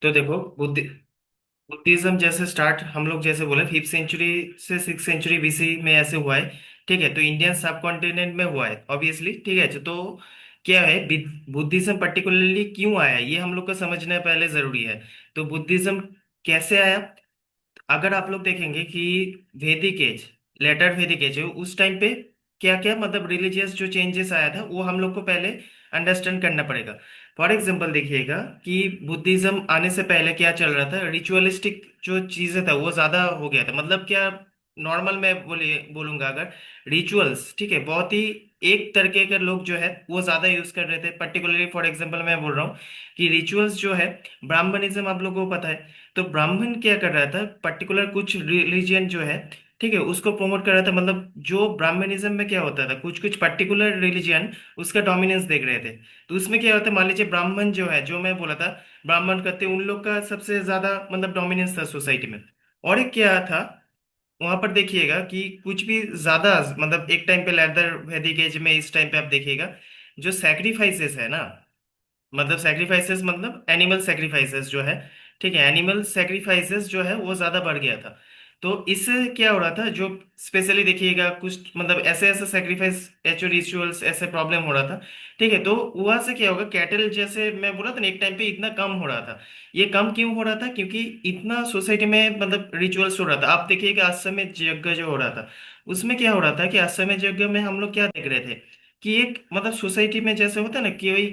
तो देखो, बुद्धिज्म जैसे स्टार्ट हम लोग जैसे बोले 5th सेंचुरी से 6th सेंचुरी बीसी में ऐसे हुआ है। ठीक है, तो इंडियन सब कॉन्टिनेंट में हुआ है ऑब्वियसली। ठीक है, तो क्या है, बुद्धिज्म पर्टिकुलरली क्यों आया ये हम लोग को समझना पहले जरूरी है। तो बुद्धिज्म कैसे आया, अगर आप लोग देखेंगे कि वैदिक एज, लेटर वैदिक एज है, उस टाइम पे क्या क्या मतलब रिलीजियस जो चेंजेस आया था वो हम लोग को पहले अंडरस्टैंड करना पड़ेगा। फॉर एग्जाम्पल देखिएगा कि बुद्धिज्म आने से पहले क्या चल रहा था, रिचुअलिस्टिक जो चीजें था वो ज्यादा हो गया था। मतलब क्या, नॉर्मल मैं बोलूंगा अगर, रिचुअल्स, ठीक है, बहुत ही एक तरीके के लोग जो है वो ज्यादा यूज कर रहे थे। पर्टिकुलरली फॉर एग्जाम्पल मैं बोल रहा हूँ कि रिचुअल्स जो है, ब्राह्मणिज्म आप लोगों को पता है, तो ब्राह्मण क्या कर रहा था, पर्टिकुलर कुछ रिलीजियन जो है, ठीक है, उसको प्रमोट कर रहा था। मतलब जो ब्राह्मणिज्म में क्या होता था, कुछ कुछ पर्टिकुलर रिलीजियन उसका डोमिनेंस देख रहे थे। तो उसमें क्या होता है, मान लीजिए ब्राह्मण जो है, जो मैं बोला था, ब्राह्मण करते उन लोग का सबसे ज्यादा मतलब डोमिनेंस था सोसाइटी में। और एक क्या था, वहां पर देखिएगा कि कुछ भी ज्यादा मतलब एक टाइम पे लेदर वैदिक एज में, इस टाइम पे आप देखिएगा जो सैक्रिफाइसेस है ना, मतलब सैक्रिफाइसेस मतलब एनिमल सैक्रिफाइसेस जो है, ठीक है, एनिमल सैक्रिफाइसेस जो है वो ज्यादा बढ़ गया था। तो इससे क्या हो रहा था, जो स्पेशली देखिएगा कुछ मतलब ऐसे ऐसे सैक्रिफाइस एचो रिचुअल्स ऐसे प्रॉब्लम हो रहा था। ठीक है, तो वहां से क्या होगा, कैटल जैसे मैं बोला था ना, एक टाइम पे इतना कम हो रहा था। ये कम क्यों हो रहा था, क्योंकि इतना सोसाइटी में मतलब रिचुअल्स हो रहा था। आप देखिएगा अश्वमेध यज्ञ जो हो रहा था, उसमें क्या हो रहा था कि अश्वमेध यज्ञ में हम लोग क्या देख रहे थे कि एक मतलब सोसाइटी में जैसे होता है ना कि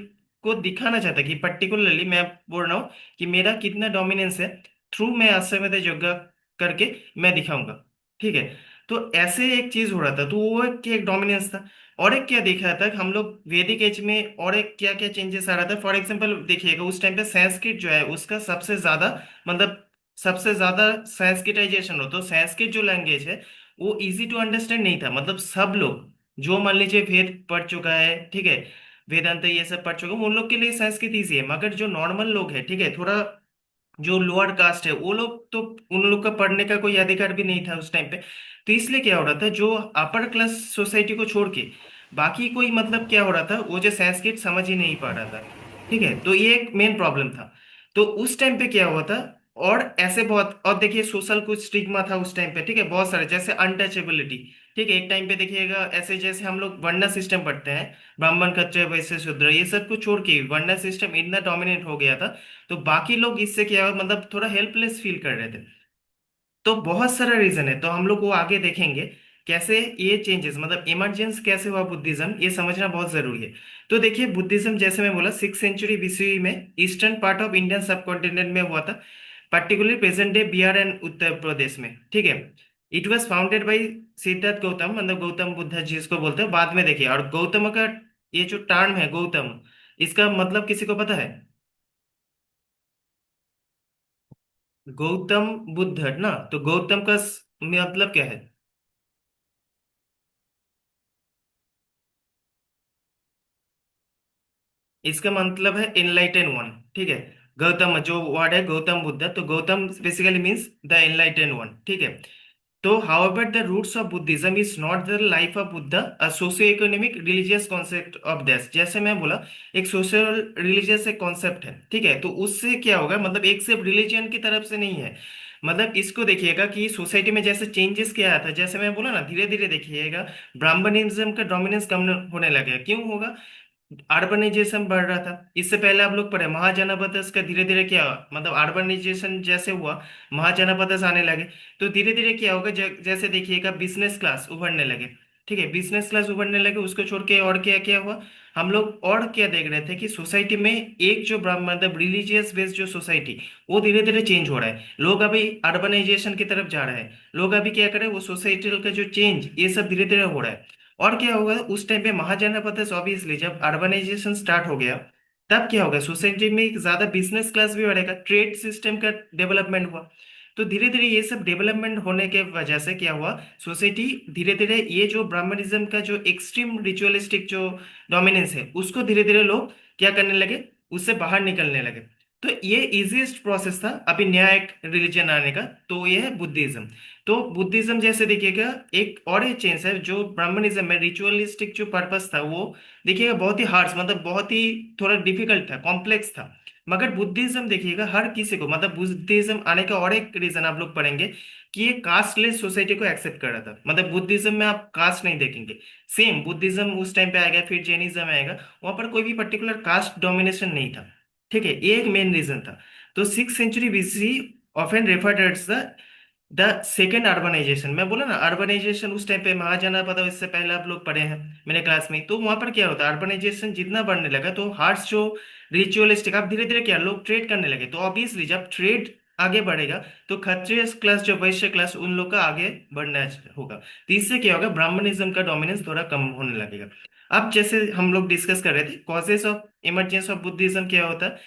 को दिखाना चाहता है कि पर्टिकुलरली मैं बोल रहा हूँ कि मेरा कितना डोमिनेंस है, थ्रू मैं अश्वमेध योगा करके मैं दिखाऊंगा। ठीक है, तो ऐसे एक चीज हो रहा था, तो वो एक डोमिनेंस था। और एक क्या देखा था कि हम लोग वैदिक एज में, और एक क्या क्या चेंजेस आ रहा था। फॉर एग्जाम्पल देखिएगा उस टाइम पे संस्कृत जो है उसका सबसे ज्यादा मतलब सबसे ज्यादा संस्कृताइजेशन हो। तो संस्कृत जो लैंग्वेज है वो इजी टू अंडरस्टैंड नहीं था। मतलब सब लोग जो मान लीजिए वेद पढ़ चुका है, ठीक है, वेदांत ये सब पढ़ चुके हैं, उन लोग के लिए संस्कृत ईजी है। मगर जो नॉर्मल लोग है, ठीक है, थोड़ा जो लोअर कास्ट है वो लोग तो, उन लोग का पढ़ने का कोई अधिकार भी नहीं था उस टाइम पे। तो इसलिए क्या हो रहा था, जो अपर क्लास सोसाइटी को छोड़ के बाकी कोई मतलब क्या हो रहा था, वो जो संस्कृत समझ ही नहीं पा रहा था। ठीक है, तो ये एक मेन प्रॉब्लम था। तो उस टाइम पे क्या हुआ था, और ऐसे बहुत, और देखिए सोशल कुछ स्टिग्मा था उस टाइम पे, ठीक है, बहुत सारे जैसे अनटचेबिलिटी। ठीक है, एक टाइम पे देखिएगा ऐसे जैसे हम लोग वर्ण सिस्टम पढ़ते हैं, ब्राह्मण क्षत्रिय वैश्य शूद्र ये सब को छोड़ के वर्ण सिस्टम इतना डोमिनेट हो गया था। तो बाकी लोग इससे क्या मतलब थोड़ा हेल्पलेस फील कर रहे थे। तो बहुत सारा रीजन है, तो हम लोग वो आगे देखेंगे कैसे ये चेंजेस मतलब इमरजेंस कैसे हुआ बुद्धिज्म, ये समझना बहुत जरूरी है। तो देखिए बुद्धिज्म जैसे मैं बोला 6th सेंचुरी बीसी में eastern part of Indian subcontinent में हुआ था, particularly present day Bihar and Uttar Pradesh में। ठीक है, it was founded by Siddhartha Gautam, मतलब गौतम बुद्ध जिसको बोलते हैं। बाद में देखिए, और गौतम का ये जो टर्म है गौतम, इसका मतलब किसी को पता है? गौतम बुद्ध ना, तो गौतम का मतलब क्या है? इसका मतलब है एनलाइटन वन। ठीक है, गौतम जो वर्ड है गौतम बुद्ध, तो Gautam basically means the enlighten one. ठीक है, तो however the roots of Buddhism is not the life of Buddha, a socio-economic religious concept of this। जैसे मैं बोला, एक सोशल रिलीजियस एक कॉन्सेप्ट है। ठीक है, तो उससे क्या होगा, मतलब एक सिर्फ रिलीजन की तरफ से नहीं है। मतलब इसको देखिएगा कि सोसाइटी में जैसे चेंजेस क्या आया था, जैसे मैं बोला ना, धीरे धीरे देखिएगा ब्राह्मणिज्म का डोमिनेंस कम होने लगे। क्यों होगा, अर्बनाइजेशन बढ़ रहा था। इससे पहले आप लोग पढ़े महाजनापदस का, धीरे धीरे क्या मतलब अर्बनाइजेशन जैसे हुआ, महाजनापदस आने लगे। तो धीरे धीरे क्या होगा, जैसे देखिएगा बिजनेस क्लास उभरने लगे। ठीक है, बिजनेस क्लास उभरने लगे, उसको छोड़ के और क्या क्या हुआ, हम लोग और क्या देख रहे थे कि सोसाइटी में एक जो मतलब रिलीजियस बेस्ड जो सोसाइटी, वो धीरे धीरे चेंज हो रहा है। लोग अभी अर्बनाइजेशन की तरफ जा रहे हैं। लोग अभी क्या करें, वो सोसाइटल का जो चेंज ये सब धीरे धीरे हो रहा है। और क्या होगा, उस टाइम पे महाजनपद ऑब्वियसली जब अर्बनाइजेशन स्टार्ट हो गया, तब क्या होगा, सोसाइटी में एक ज्यादा बिजनेस क्लास भी बढ़ेगा, ट्रेड सिस्टम का डेवलपमेंट हुआ। तो धीरे धीरे ये सब डेवलपमेंट होने के वजह से क्या हुआ, सोसाइटी धीरे धीरे ये जो ब्राह्मणिज्म का जो एक्सट्रीम रिचुअलिस्टिक जो डोमिनेंस है उसको धीरे धीरे लोग क्या करने लगे, उससे बाहर निकलने लगे। तो ये इजीएस्ट प्रोसेस था अभी नया एक रिलीजन आने का, तो ये है बुद्धिज्म। तो बुद्धिज्म जैसे देखिएगा, एक और ही चेंज है जो ब्राह्मणिज्म में रिचुअलिस्टिक जो पर्पस था वो देखिएगा बहुत ही हार्श, मतलब बहुत ही थोड़ा डिफिकल्ट था, कॉम्प्लेक्स था। मगर बुद्धिज्म देखिएगा हर किसी को, मतलब बुद्धिज्म आने का और एक रीजन आप लोग पढ़ेंगे कि ये कास्टलेस सोसाइटी को एक्सेप्ट कर रहा था। मतलब बुद्धिज्म में आप कास्ट नहीं देखेंगे। सेम बुद्धिज्म उस टाइम पे आएगा, फिर जैनिज्म आएगा, वहां पर कोई भी पर्टिकुलर कास्ट डोमिनेशन नहीं था। ठीक है, ये एक मेन रीजन था। तो 6th century BC often referred as the second urbanisation. मैं बोला ना, अर्बनाइजेशन उस टाइम पे महाजन पता, इससे पहले आप लोग पढ़े हैं मेरे क्लास में। तो वहां पर क्या होता है, अर्बनाइजेशन जितना बढ़ने लगा तो हार्ट्स जो रिचुअलिस्टिक, अब धीरे धीरे क्या लोग ट्रेड करने लगे, तो ऑब्वियसली जब ट्रेड आगे बढ़ेगा तो क्षत्रिय क्लास जो वैश्य क्लास उन लोग का आगे बढ़ना होगा। तो इससे क्या होगा, ब्राह्मणिज्म का डोमिनेंस थोड़ा कम होने लगेगा। अब जैसे हम लोग डिस्कस कर रहे थे causes of emergence of Buddhism क्या होता है,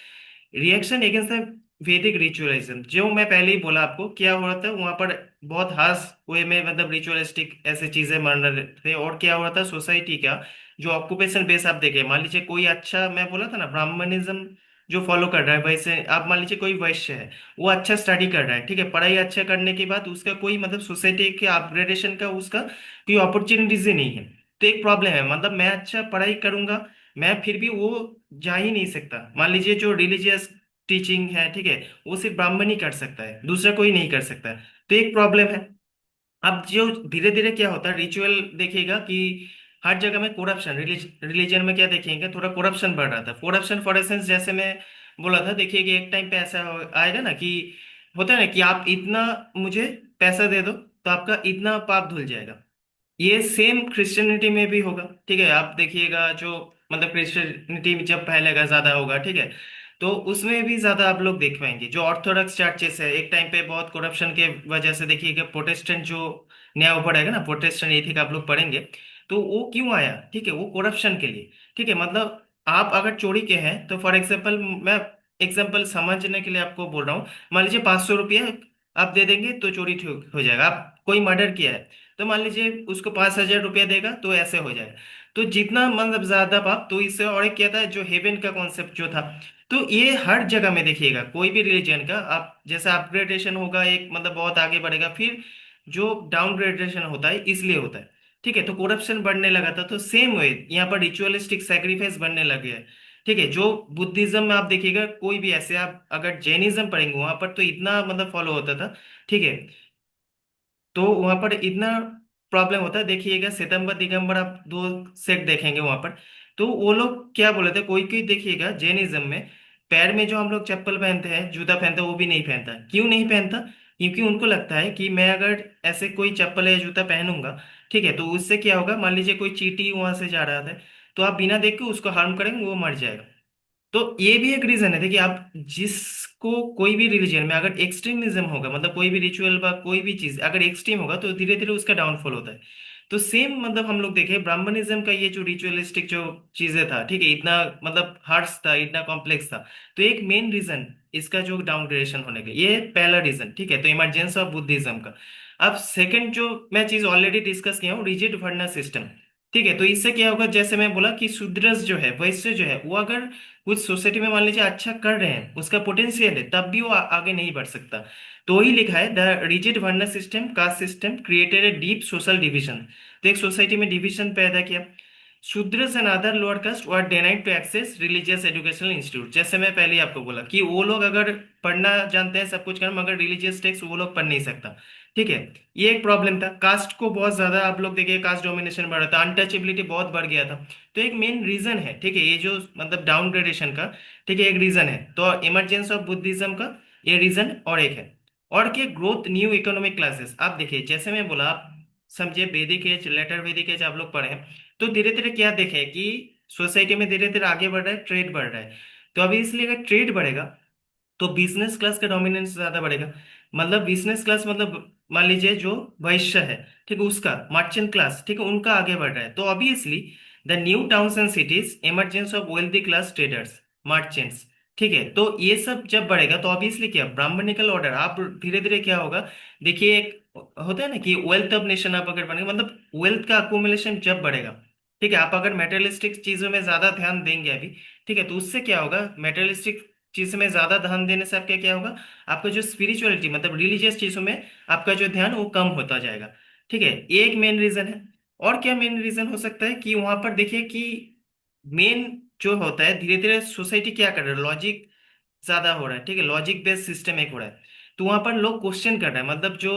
रिएक्शन अगेंस्ट द वैदिक रिचुअलिज्म। जो मैं पहले ही बोला आपको, क्या हो रहा था वहां पर बहुत हार्श वे में, मतलब रिचुअलिस्टिक ऐसे चीजें मान रहे थे। और क्या हो रहा था, सोसाइटी का जो ऑक्यूपेशन बेस आप देखें, मान लीजिए कोई अच्छा, मैं बोला था ना ब्राह्मणिज्म जो फॉलो कर रहा है, वैसे आप मान लीजिए कोई वैश्य है, वो अच्छा स्टडी कर रहा है, ठीक है, पढ़ाई अच्छा करने के बाद उसका कोई मतलब सोसाइटी के अपग्रेडेशन का उसका कोई अपॉर्चुनिटीज ही नहीं है। तो एक प्रॉब्लम है, मतलब मैं अच्छा पढ़ाई करूंगा, मैं फिर भी वो जा ही नहीं सकता। मान लीजिए जो रिलीजियस टीचिंग है, ठीक है, वो सिर्फ ब्राह्मण ही कर सकता है, दूसरा कोई नहीं कर सकता है। तो एक प्रॉब्लम है। अब जो धीरे धीरे क्या होता है, रिचुअल देखिएगा कि हर जगह में करप्शन, रिलीजन में क्या देखेंगे, थोड़ा करप्शन बढ़ रहा था। करप्शन फॉर एसेंस जैसे मैं बोला था, देखिए कि एक टाइम पे ऐसा आएगा ना कि होता है ना कि आप इतना मुझे पैसा दे दो तो आपका इतना पाप धुल जाएगा। ये सेम क्रिश्चियनिटी में भी होगा। ठीक है, आप देखिएगा जो मतलब क्रिश्चियनिटी में जब फैलेगा ज्यादा होगा, ठीक है, तो उसमें भी ज्यादा आप लोग देख पाएंगे। जो ऑर्थोडॉक्स चर्चेस है, एक टाइम पे बहुत करप्शन के वजह से देखिएगा, प्रोटेस्टेंट जो नया वो पड़ेगा ना, प्रोटेस्टेंट एथिक आप लोग पढ़ेंगे, तो वो क्यों आया, ठीक है, वो करप्शन के लिए। ठीक है, मतलब आप अगर चोरी के हैं तो फॉर एग्जाम्पल, मैं एग्जाम्पल समझने के लिए आपको बोल रहा हूँ, मान लीजिए 500 रुपया आप दे देंगे तो चोरी ठीक हो जाएगा। आप कोई मर्डर किया है तो मान लीजिए उसको 5,000 रुपया देगा तो ऐसे हो जाएगा। तो जितना मतलब ज्यादा पाप, तो इससे और एक क्या था, जो हेवन का कॉन्सेप्ट जो था, तो ये हर जगह में देखिएगा कोई भी रिलीजन का आप जैसा अपग्रेडेशन होगा, एक मतलब बहुत आगे बढ़ेगा, फिर जो डाउनग्रेडेशन होता है इसलिए होता है। ठीक है, तो करप्शन बढ़ने लगा था, तो सेम वे यहाँ पर रिचुअलिस्टिक सैक्रिफाइस बढ़ने लगे हैं। ठीक है, जो बुद्धिज्म में आप देखिएगा कोई भी ऐसे, आप अगर जैनिज्म पढ़ेंगे वहां पर तो इतना मतलब फॉलो होता था। ठीक है, तो वहां पर इतना प्रॉब्लम होता है। देखिएगा सितंबर दिगंबर आप दो सेट देखेंगे वहां पर, तो वो लोग क्या बोले थे, कोई कोई देखिएगा जैनिज्म में पैर में जो हम लोग चप्पल पहनते हैं, जूता पहनते हैं, वो भी नहीं पहनता। क्यों नहीं पहनता, क्योंकि उनको लगता है कि मैं अगर ऐसे कोई चप्पल या जूता पहनूंगा, ठीक है, तो उससे क्या होगा, मान लीजिए कोई चींटी वहां से जा रहा था, तो आप बिना देख के उसको हार्म करेंगे, वो मर जाएगा। तो ये भी एक रीजन है। देखिए आप जिसको कोई भी रिलीजन में अगर एक्सट्रीमिज्म होगा, मतलब कोई भी रिचुअल বা कोई भी चीज अगर एक्सट्रीम होगा तो धीरे धीरे उसका डाउनफॉल होता है। तो सेम मतलब हम लोग देखें ब्राह्मणिज्म का ये जो रिचुअलिस्टिक जो चीजें था, ठीक है, इतना मतलब हार्श था, इतना कॉम्प्लेक्स था, तो एक मेन रीजन इसका जो डाउनग्रेडेशन होने का, ये पहला रीजन। ठीक है, तो इमरजेंस ऑफ बुद्धिज्म का। अब सेकंड जो मैं चीज ऑलरेडी डिस्कस किया हूँ, रिजिड वर्ना सिस्टम। ठीक है, तो इससे क्या होगा, जैसे मैं बोला कि शूद्रस जो है, वैश्य जो है, वो अगर कुछ सोसाइटी में मान लीजिए अच्छा कर रहे हैं, उसका पोटेंशियल है, तब भी वो आगे नहीं बढ़ सकता। तो वही लिखा है, the rigid varna system caste system created a deep social division. तो एक सोसाइटी में डिवीजन पैदा किया। Shudras and other lower caste were denied to access religious educational institute. जैसे मैं पहले ही आपको बोला कि वो लोग अगर पढ़ना जानते हैं सब कुछ करना, मगर रिलीजियस टेक्स्ट वो लोग पढ़ नहीं सकता। ठीक है, ये एक प्रॉब्लम था। कास्ट को बहुत ज्यादा आप लोग देखिए, कास्ट डोमिनेशन बढ़ा था, अनटचेबिलिटी बहुत बढ़ गया था। तो एक मेन रीजन है, ठीक है, ये जो मतलब डाउनग्रेडेशन का, ठीक है, एक रीजन है। तो इमरजेंस ऑफ बुद्धिज्म का ये रीजन और एक है। और क्या, ग्रोथ न्यू इकोनॉमिक क्लासेस। आप देखिए जैसे मैं बोला, आप समझिए वैदिक एज, लेटर वैदिक एज आप लोग पढ़े हैं, तो धीरे धीरे क्या देखें कि सोसाइटी में धीरे धीरे आगे बढ़ रहा है, ट्रेड बढ़ रहा है। तो अभी इसलिए अगर ट्रेड बढ़ेगा तो बिजनेस क्लास का डोमिनेंस ज्यादा बढ़ेगा। मतलब बिजनेस क्लास मतलब मान लीजिए जो वैश्य है, ठीक है, उसका मर्चेंट क्लास, ठीक है, उनका आगे बढ़ रहा है, तो obviously the new towns and cities emergence of wealthy class traders, merchants. ठीक है, तो ये सब जब बढ़ेगा तो ऑब्वियसली क्या, ब्राह्मणिकल ऑर्डर आप धीरे धीरे क्या होगा, देखिए एक होता है ना कि वेल्थ ऑफ नेशन आप अगर बनेगा, मतलब वेल्थ का अकोमुलेशन जब बढ़ेगा, ठीक है, आप अगर मेटेरियलिस्टिक चीजों में ज्यादा ध्यान देंगे अभी, ठीक है, तो उससे क्या होगा, मेटेरियलिस्टिक चीज में ज्यादा ध्यान देने से आपका क्या होगा, आपका जो स्पिरिचुअलिटी मतलब रिलीजियस चीजों में आपका जो ध्यान वो कम होता जाएगा। ठीक है, ये एक मेन रीजन है। और क्या मेन रीजन हो सकता है कि वहां पर देखिए कि मेन जो होता है, धीरे धीरे सोसाइटी क्या कर रहा है, लॉजिक ज्यादा हो रहा है, ठीक है, लॉजिक बेस्ड सिस्टम एक हो रहा है। तो वहां पर लोग क्वेश्चन कर रहे हैं, मतलब जो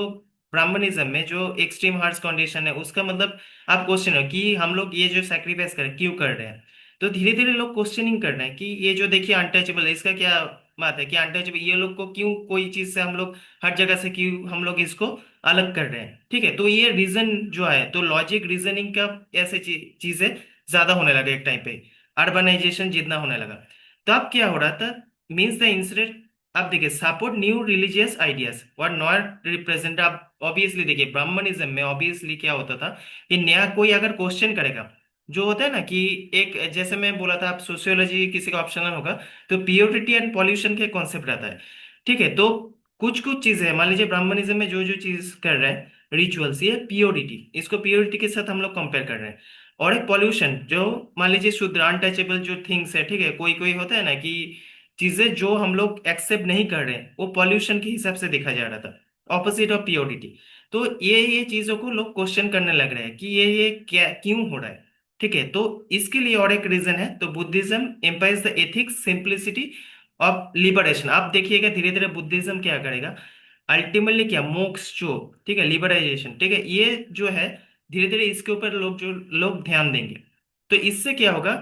ब्राह्मणिज्म में जो एक्सट्रीम हार्श कंडीशन है उसका मतलब आप क्वेश्चन हो कि हम लोग ये जो सेक्रीफाइस कर क्यों कर रहे हैं। तो धीरे धीरे लोग क्वेश्चनिंग कर रहे हैं कि ये जो देखिए अनटचेबल है, इसका क्या बात है कि अनटचेबल ये लोग को क्यों कोई चीज से हम लोग हर जगह से क्यों हम लोग इसको अलग कर रहे हैं, ठीक है। तो ये रीजन जो है, तो लॉजिक रीजनिंग का ऐसे चीजें ज्यादा होने लगे एक टाइम पे, अर्बनाइजेशन जितना होने लगा। तो अब क्या हो रहा था, मीन्स द इंसिडेंट। अब देखिए सपोर्ट न्यू रिलीजियस आइडियाज और नॉट रिप्रेजेंट। आप ऑब्वियसली देखिए ब्राह्मणिज्म में ऑब्वियसली क्या होता था कि नया कोई अगर क्वेश्चन करेगा, जो होता है ना कि एक जैसे मैं बोला था, आप सोशियोलॉजी किसी का ऑप्शनल होगा, तो प्योरिटी एंड पॉल्यूशन के कॉन्सेप्ट रहता है, ठीक है। तो कुछ कुछ चीजें मान लीजिए ब्राह्मणिज्म में जो जो चीज कर रहे हैं रिचुअल्स, ये प्योरिटी, इसको प्योरिटी के साथ हम लोग कंपेयर कर रहे हैं। और एक पॉल्यूशन जो मान लीजिए शुद्ध अनटचेबल जो थिंग्स है, ठीक है, कोई कोई होता है ना कि चीजें जो हम लोग एक्सेप्ट नहीं कर रहे हैं वो पॉल्यूशन के हिसाब से देखा जा रहा था, ऑपोजिट ऑफ प्योरिटी। तो ये चीजों को लोग क्वेश्चन करने लग रहे हैं कि ये क्या क्यों हो रहा है, ठीक है। तो इसके लिए और एक रीजन है, तो Buddhism emphasises the ethics simplicity of liberation. आप देखिएगा धीरे धीरे बुद्धिज्म क्या करेगा, अल्टीमेटली क्या मोक्ष जो, ठीक है, लिबराइजेशन, ठीक है, ये जो है धीरे धीरे इसके ऊपर लोग ध्यान देंगे। तो इससे क्या होगा,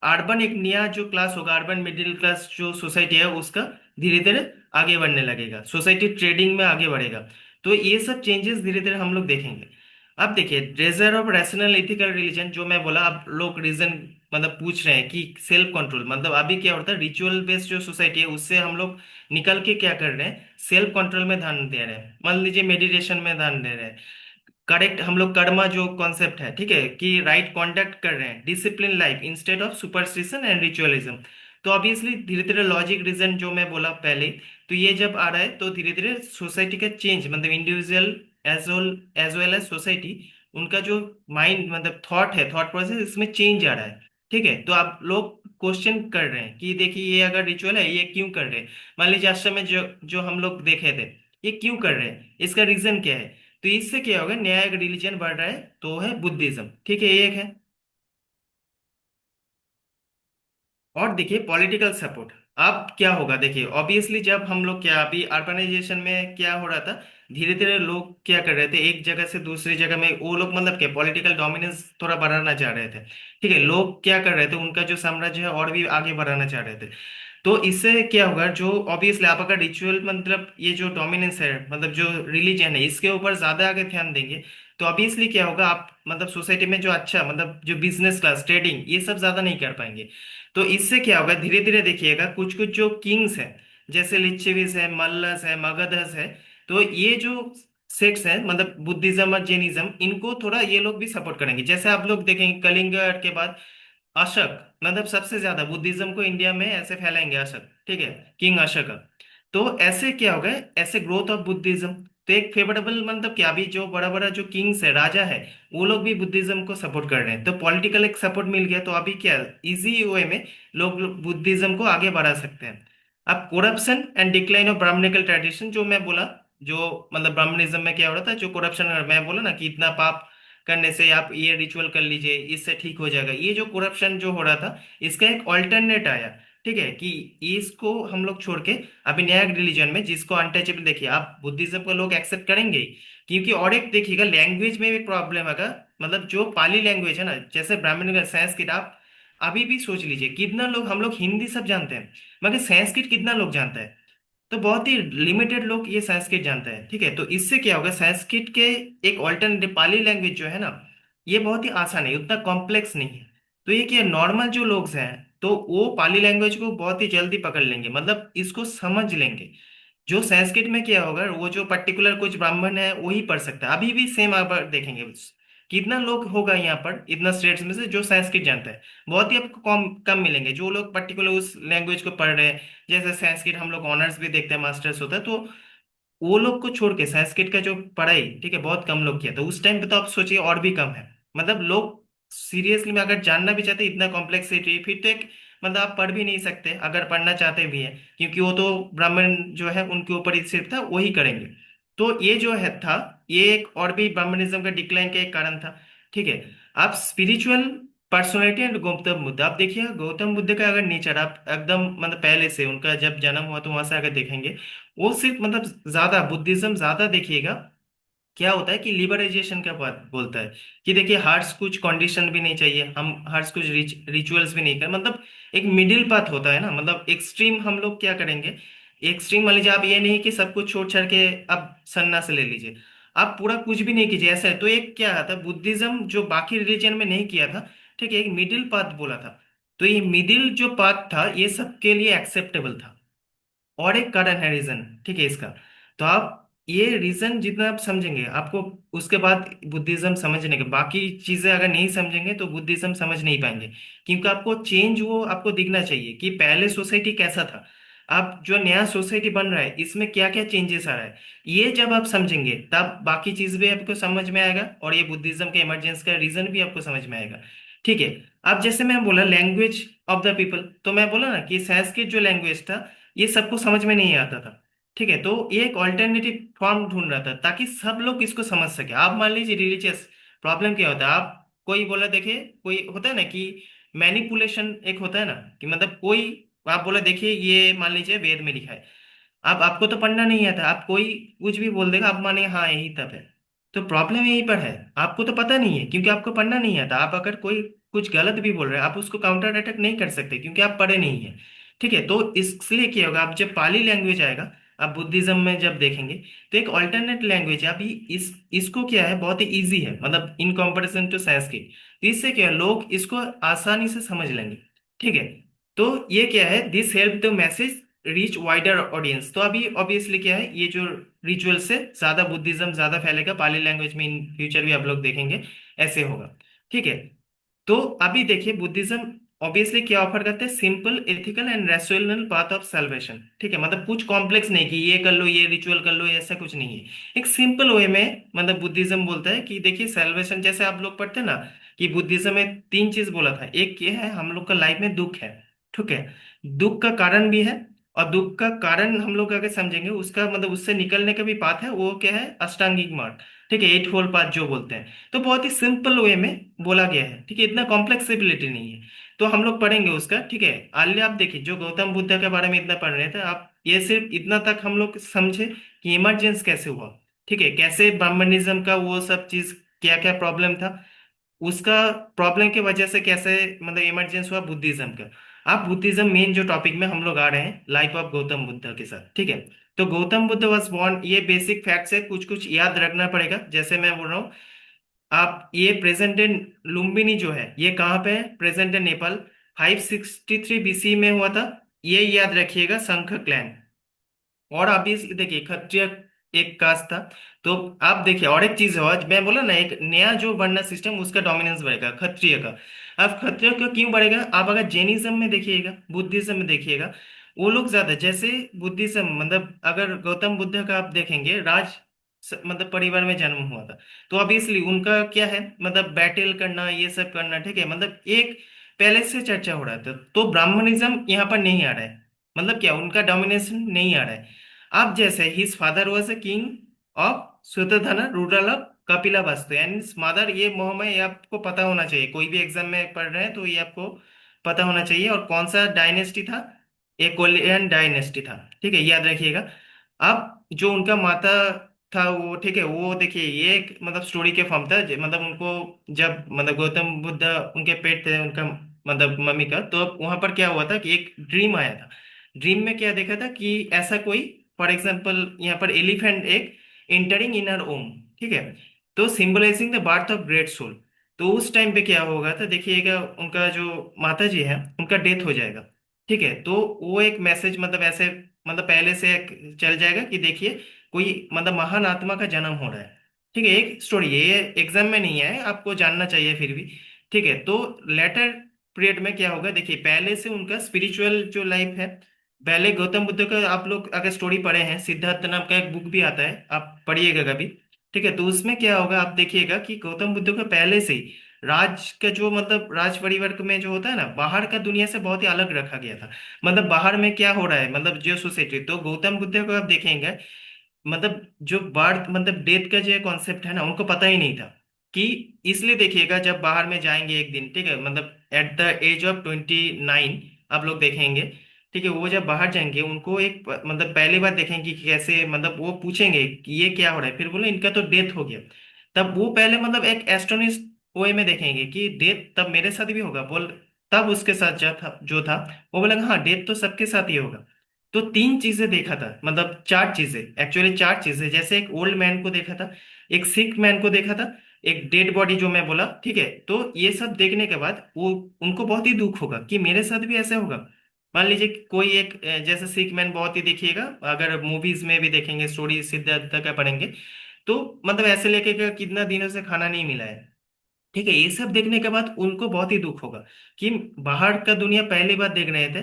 अर्बन एक नया जो क्लास होगा, अर्बन मिडिल क्लास जो सोसाइटी है उसका धीरे धीरे आगे बढ़ने लगेगा, सोसाइटी ट्रेडिंग में आगे बढ़ेगा। तो ये सब चेंजेस धीरे धीरे हम लोग देखेंगे। अब देखिए डेजर ऑफ रैशनल एथिकल रिलीजन जो मैं बोला, अब लोग रीजन मतलब पूछ रहे हैं कि सेल्फ कंट्रोल, मतलब अभी क्या होता है रिचुअल बेस्ड जो सोसाइटी है उससे हम लोग निकल के क्या कर रहे हैं, सेल्फ कंट्रोल में ध्यान दे रहे हैं, मान लीजिए मेडिटेशन में ध्यान दे रहे हैं, करेक्ट हम लोग कर्मा जो कॉन्सेप्ट है, ठीक है, कि राइट कॉन्डक्ट कर रहे हैं, discipline life instead of superstition and ritualism. तो ऑब्वियसली धीरे धीरे लॉजिक रीजन जो मैं बोला पहले, तो ये जब आ रहा है तो धीरे धीरे सोसाइटी का चेंज, मतलब individual as well as society, उनका जो माइंड मतलब थॉट है, थॉट प्रोसेस, इसमें चेंज आ रहा है, ठीक है। तो आप लोग क्वेश्चन कर रहे हैं कि देखिए ये अगर रिचुअल है ये क्यों कर रहे हैं, मान लीजिए आश्रम में जो जो हम लोग देखे थे, ये क्यों कर रहे हैं, इसका रीजन क्या है। तो इससे क्या होगा, नया एक रिलीजन बढ़ रहा है, तो है बुद्धिज्म, ठीक है, ये एक है। और देखिए पॉलिटिकल सपोर्ट, अब क्या होगा देखिए, ऑब्वियसली जब हम लोग क्या अभी अर्बनाइजेशन में क्या हो रहा था, धीरे धीरे लोग क्या कर रहे थे एक जगह से दूसरी जगह में, वो लोग मतलब क्या पॉलिटिकल डोमिनेंस थोड़ा बढ़ाना चाह रहे थे, ठीक है, लोग क्या कर रहे थे उनका जो साम्राज्य है और भी आगे बढ़ाना चाह रहे थे। तो इससे क्या होगा, जो ऑब्वियसली आप अगर रिचुअल मतलब ये जो डोमिनेंस है, मतलब जो रिलीजन है इसके ऊपर ज्यादा आगे ध्यान देंगे, तो ऑब्वियसली क्या होगा, आप मतलब सोसाइटी में जो अच्छा मतलब जो बिजनेस क्लास ट्रेडिंग ये सब ज्यादा नहीं कर पाएंगे। तो इससे क्या होगा, धीरे धीरे देखिएगा कुछ कुछ जो किंग्स हैं, जैसे लिच्छवीस है, मल्लस है, मगधस है, तो ये जो सेक्ट्स हैं मतलब बुद्धिज्म और जैनिज्म, इनको थोड़ा ये लोग भी सपोर्ट करेंगे। जैसे आप लोग देखेंगे कलिंग के बाद अशक, मतलब सबसे ज्यादा बुद्धिज्म को इंडिया में ऐसे फैलाएंगे अशक, ठीक है, किंग अशक। तो ऐसे क्या होगा, ऐसे ग्रोथ ऑफ बुद्धिज्म, तो एक फेवरेबल मतलब क्या, अभी जो बड़ा बड़ा जो किंग्स है, राजा है, वो लोग भी बुद्धिज्म को सपोर्ट कर रहे हैं, तो पॉलिटिकल एक सपोर्ट मिल गया, तो अभी क्या इजी वे में लोग बुद्धिज्म को आगे बढ़ा सकते हैं। अब corruption and decline of brahmanical tradition जो मैं बोला, जो मतलब ब्राह्मणिज्म में क्या हो रहा था, जो करप्शन मैं बोला ना कि इतना पाप करने से आप ये रिचुअल कर लीजिए इससे ठीक हो जाएगा, ये जो करप्शन जो हो रहा था, इसका एक ऑल्टरनेट आया, ठीक है, कि इसको हम लोग छोड़ के अभी नया रिलीजन में जिसको अनटचेबल, देखिए आप बुद्धिज्म को लोग एक्सेप्ट करेंगे ही, क्योंकि और एक देखिएगा लैंग्वेज में भी प्रॉब्लम है, मतलब जो पाली लैंग्वेज है ना, जैसे ब्राह्मण का संस्कृत, आप अभी भी सोच लीजिए कितना लोग, हम लोग हिंदी सब जानते हैं मगर संस्कृत कितना लोग जानता है, तो बहुत ही लिमिटेड लोग ये संस्कृत जानते हैं, ठीक है। तो इससे क्या होगा, संस्कृत के एक ऑल्टरनेटिव पाली लैंग्वेज जो है ना, ये बहुत ही आसान है, उतना कॉम्प्लेक्स नहीं है। तो ये क्या नॉर्मल जो लोग हैं, तो वो पाली लैंग्वेज को बहुत ही जल्दी पकड़ लेंगे, मतलब इसको समझ लेंगे। जो संस्कृत में क्या होगा, वो जो पर्टिकुलर कुछ ब्राह्मण है वही पढ़ सकता है, अभी भी सेम आप देखेंगे कितना लोग होगा यहाँ पर इतना स्टेट्स में से जो संस्कृत जानता है, बहुत ही आपको कम कम मिलेंगे जो लोग पर्टिकुलर उस लैंग्वेज को पढ़ रहे हैं। जैसे संस्कृत हम लोग ऑनर्स भी देखते हैं, मास्टर्स होता है, तो वो लोग को छोड़ के संस्कृत का जो पढ़ाई, ठीक है, बहुत कम लोग किया, तो उस टाइम पे तो आप सोचिए और भी कम है, मतलब लोग सीरियसली में अगर जानना भी चाहते इतना कॉम्प्लेक्सिटी, फिर तो एक मतलब आप पढ़ भी नहीं सकते अगर पढ़ना चाहते भी हैं, क्योंकि वो तो ब्राह्मण जो है उनके ऊपर ही सिर्फ था, वही करेंगे। तो ये जो है था, ये एक और भी ब्राह्मणिज्म का डिक्लाइन का एक कारण था, ठीक है। आप spiritual personality and Gautam Buddha, आप देखिए गौतम बुद्ध का अगर नेचर आप एकदम मतलब पहले से उनका जब जन्म हुआ तो वहां से अगर देखेंगे, वो सिर्फ मतलब ज्यादा बुद्धिज्म ज्यादा देखिएगा क्या होता है कि लिबरलाइजेशन का बात बोलता है कि देखिए हर्ष कुछ कंडीशन भी नहीं चाहिए, हम हर्ष कुछ रिचुअल्स भी नहीं कर, मतलब एक मिडिल पाथ होता है ना, मतलब एक्सट्रीम हम लोग क्या करेंगे, एक्सट्रीम मान लीजिए आप ये नहीं कि सब कुछ छोड़ छाड़ के अब सन्यास ले लीजिए, आप पूरा कुछ भी नहीं कीजिए ऐसा है, तो एक क्या था बुद्धिज्म जो बाकी रिलीजन में नहीं किया था, ठीक है, एक मिडिल पाथ बोला था। तो ये मिडिल जो पाथ था ये सबके लिए एक्सेप्टेबल था, और एक कारण है रीजन, ठीक है इसका। तो आप ये रीजन जितना आप समझेंगे आपको उसके बाद बुद्धिज्म समझने के, बाकी चीजें अगर नहीं समझेंगे तो बुद्धिज्म समझ नहीं पाएंगे, क्योंकि आपको चेंज वो आपको दिखना चाहिए कि पहले सोसाइटी कैसा था, अब जो नया सोसाइटी बन रहा है इसमें क्या क्या चेंजेस आ रहा है, ये जब आप समझेंगे तब बाकी चीज भी आपको समझ में आएगा, और ये बुद्धिज्म के इमरजेंस का रीजन भी आपको समझ में आएगा। ठीक है। अब जैसे मैं बोला लैंग्वेज ऑफ द पीपल, तो मैं बोला ना कि संस्कृत जो लैंग्वेज था ये सबको समझ में नहीं आता था, ठीक है, तो ये एक ऑल्टरनेटिव फॉर्म ढूंढ रहा था ताकि सब लोग इसको समझ सके। आप मान लीजिए रिलीजियस प्रॉब्लम क्या होता है, आप कोई बोला देखिए, कोई होता है ना कि मैनिपुलेशन एक होता है ना, कि मतलब कोई आप बोला देखिए ये मान लीजिए वेद में लिखा है, अब आपको तो पढ़ना नहीं आता, आप कोई कुछ भी बोल देगा आप माने हाँ यही तब है, तो प्रॉब्लम यहीं पर है, आपको तो पता नहीं है क्योंकि आपको पढ़ना नहीं आता, आप अगर कोई कुछ गलत भी बोल रहे हैं आप उसको काउंटर अटैक नहीं कर सकते क्योंकि आप पढ़े नहीं है। ठीक है, तो इसलिए क्या होगा, आप जब पाली लैंग्वेज आएगा, आप बुद्धिज्म में जब देखेंगे तो एक ऑल्टरनेट लैंग्वेज है, अभी इसको क्या है बहुत ही इजी है, मतलब इन कंपैरिजन टू संस्कृत, तो इससे क्या है लोग इसको आसानी से समझ लेंगे। ठीक है, तो ये क्या है, this help the message reach wider audience, तो अभी ऑब्वियसली क्या है ये जो रिचुअल से ज्यादा बुद्धिज्म ज्यादा फैलेगा, पाली लैंग्वेज में इन फ्यूचर भी आप लोग देखेंगे ऐसे होगा। ठीक है, तो अभी देखिए बुद्धिज्म ऑब्वियसली क्या ऑफर करते हैं, simple ethical and rational path of salvation, ठीक है, मतलब कुछ कॉम्प्लेक्स नहीं कि ये कर लो ये रिचुअल कर लो, ऐसा कुछ नहीं है, एक सिंपल वे में मतलब बुद्धिज्म बोलता है कि देखिए सल्वेशन, जैसे आप लोग पढ़ते हैं ना कि बुद्धिज्म में तीन चीज बोला था, एक ये है हम लोग का लाइफ में दुख है, ठीक है, दुख का कारण भी है, और दुख का कारण हम लोग अगर समझेंगे उसका मतलब उससे निकलने का भी पाथ है, वो क्या है अष्टांगिक मार्ग, ठीक है, एट फोल्ड पाथ जो बोलते हैं, तो बहुत ही सिंपल वे में बोला गया है, ठीक है, इतना कॉम्प्लेक्सिबिलिटी नहीं है, तो हम लोग पढ़ेंगे उसका। ठीक है, आलिया आप देखिए जो गौतम बुद्ध के बारे में इतना पढ़ रहे थे आप, ये सिर्फ इतना तक हम लोग समझे कि इमरजेंस कैसे हुआ, ठीक है, कैसे ब्राह्मणिज्म का वो सब चीज क्या क्या प्रॉब्लम था, उसका प्रॉब्लम की वजह से कैसे मतलब इमरजेंस हुआ बुद्धिज्म का। आप बुद्धिज्म मेन जो टॉपिक में हम लोग आ रहे हैं लाइफ ऑफ गौतम बुद्ध के साथ, ठीक है, तो गौतम बुद्ध वॉज बॉर्न, ये बेसिक फैक्ट्स है, कुछ कुछ याद रखना पड़ेगा, जैसे मैं बोल रहा हूँ आप, ये प्रेजेंट डे लुम्बिनी जो है ये कहाँ पे है, प्रेजेंट डे नेपाल, 563 बीसी में हुआ था, ये याद रखिएगा, शंख क्लैन। और अभी देखिए क्षत्रिय एक कास्ट था, तो आप देखिए और एक चीज है, आज मैं बोला ना एक नया जो वर्ण सिस्टम उसका डोमिनेंस बढ़ेगा क्षत्रिय का। अब क्षत्रिय का क्यों बढ़ेगा, आप अगर जैनिज्म में देखिएगा बुद्धिज्म में देखिएगा, वो लोग ज्यादा, जैसे बुद्धिज्म मतलब अगर गौतम बुद्ध का आप देखेंगे मतलब परिवार में जन्म हुआ था, तो ऑब्वियसली उनका क्या है मतलब बैटल करना ये सब करना, ठीक है, मतलब एक पहले से चर्चा हो रहा था, तो ब्राह्मणिज्म यहाँ पर नहीं आ रहा है, मतलब क्या उनका डोमिनेशन नहीं आ रहा है। अब जैसे his father was a king of सुतधना ruler of Kapilavastu and mother, ये मोहम्मद, ये आपको पता होना चाहिए, कोई भी एग्जाम में पढ़ रहे हैं तो ये आपको पता होना चाहिए, और कौन सा डायनेस्टी था, एक कोलियन डायनेस्टी था, ठीक है, याद रखिएगा। अब जो उनका माता था वो, ठीक है, वो देखिए ये एक मतलब स्टोरी के फॉर्म था, मतलब उनको जब मतलब गौतम बुद्ध उनके पेट थे उनका मतलब मम्मी का, तो वहां पर क्या हुआ था कि एक ड्रीम आया था, ड्रीम में क्या देखा था कि ऐसा कोई, फॉर एग्जाम्पल यहाँ पर एलिफेंट एक एंटरिंग इन हर ओम, ठीक है, तो symbolising the birth of great soul, तो उस टाइम पे क्या होगा था देखिएगा, उनका जो माता जी है उनका डेथ हो जाएगा, ठीक है, तो वो एक मैसेज मतलब ऐसे मतलब पहले से एक चल जाएगा कि देखिए कोई मतलब महान आत्मा का जन्म हो रहा है, ठीक है, एक स्टोरी ये एग्जाम में नहीं है आपको जानना चाहिए फिर भी। ठीक है, तो लेटर पीरियड में क्या होगा देखिए, पहले से उनका स्पिरिचुअल जो लाइफ है, पहले गौतम बुद्ध का आप लोग अगर स्टोरी पढ़े हैं, सिद्धार्थ नाम का एक बुक भी आता है आप पढ़िएगा कभी, ठीक है, तो उसमें क्या होगा आप देखिएगा कि गौतम बुद्ध का पहले से ही राज का जो मतलब राज परिवार में जो होता है ना, बाहर का दुनिया से बहुत ही अलग रखा गया था, मतलब बाहर में क्या हो रहा है मतलब जो सोसाइटी, तो गौतम बुद्ध को आप देखेंगे मतलब जो बर्थ मतलब डेथ का जो कॉन्सेप्ट है ना उनको पता ही नहीं था, कि इसलिए देखिएगा जब बाहर में जाएंगे एक दिन, ठीक है, मतलब एट द एज ऑफ 29 आप लोग देखेंगे, ठीक है, वो जब बाहर जाएंगे उनको एक मतलब पहली बार देखेंगे कि कैसे, मतलब वो पूछेंगे कि ये क्या हो रहा है, फिर बोले इनका तो डेथ हो गया। तब वो पहले मतलब एक एस्ट्रोनिस्ट वे में देखेंगे कि डेथ तब मेरे साथ भी होगा बोल। तब उसके साथ जो था वो बोलेगा हाँ डेथ तो सबके साथ ही होगा। तो तीन चीजें देखा था, मतलब चार चीजें, एक्चुअली चार चीजें, जैसे एक ओल्ड मैन को देखा था, एक सिक मैन को देखा था, एक डेड बॉडी जो मैं बोला, ठीक है। तो ये सब देखने के बाद वो उनको बहुत ही दुख होगा कि मेरे साथ भी ऐसा होगा। मान लीजिए कि कोई एक जैसे सिक मैन बहुत ही देखिएगा, अगर मूवीज में भी देखेंगे, स्टोरी सिद्धार्थ का पढ़ेंगे, तो मतलब ऐसे लेके कि कितना दिनों से खाना नहीं मिला है, ठीक है। ये सब देखने के बाद उनको बहुत ही दुख होगा कि बाहर का दुनिया पहली बार देख रहे थे।